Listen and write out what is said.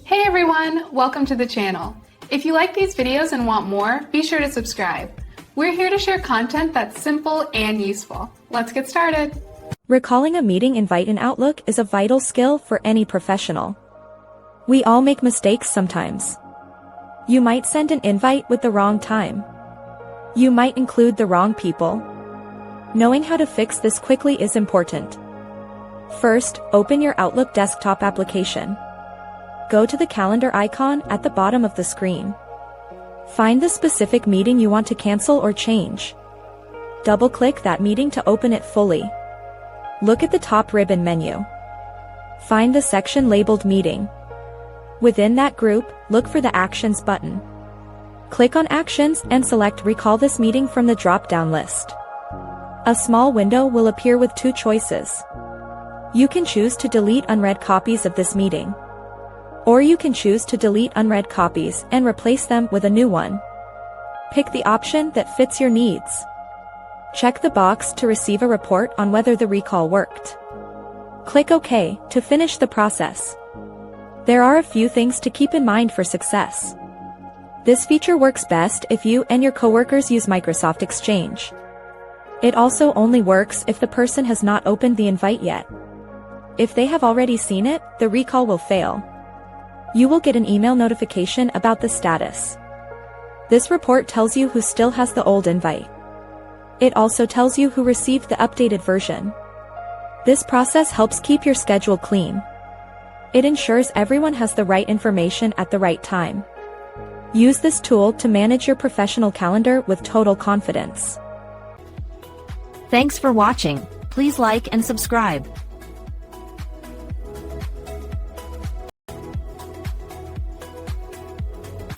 Hey everyone, welcome to the channel. If you like these videos and want more, be sure to subscribe. We're here to share content that's simple and useful. Let's get started. Recalling a meeting invite in Outlook is a vital skill for any professional. We all make mistakes sometimes. You might send an invite with the wrong time. You might include the wrong people. Knowing how to fix this quickly is important. First, open your Outlook desktop application. Go to the calendar icon at the bottom of the screen. Find the specific meeting you want to cancel or change. Double-click that meeting to open it fully. Look at the top ribbon menu. Find the section labeled Meeting. Within that group, look for the Actions button. Click on Actions and select Recall this meeting from the drop-down list. A small window will appear with two choices. You can choose to delete unread copies of this meeting. Or you can choose to delete unread copies and replace them with a new one. Pick the option that fits your needs. Check the box to receive a report on whether the recall worked. Click OK to finish the process. There are a few things to keep in mind for success. This feature works best if you and your coworkers use Microsoft Exchange. It also only works if the person has not opened the invite yet. If they have already seen it, the recall will fail. You will get an email notification about the status. This report tells you who still has the old invite. It also tells you who received the updated version. This process helps keep your schedule clean. It ensures everyone has the right information at the right time. Use this tool to manage your professional calendar with total confidence. Thanks for watching. Please like and subscribe.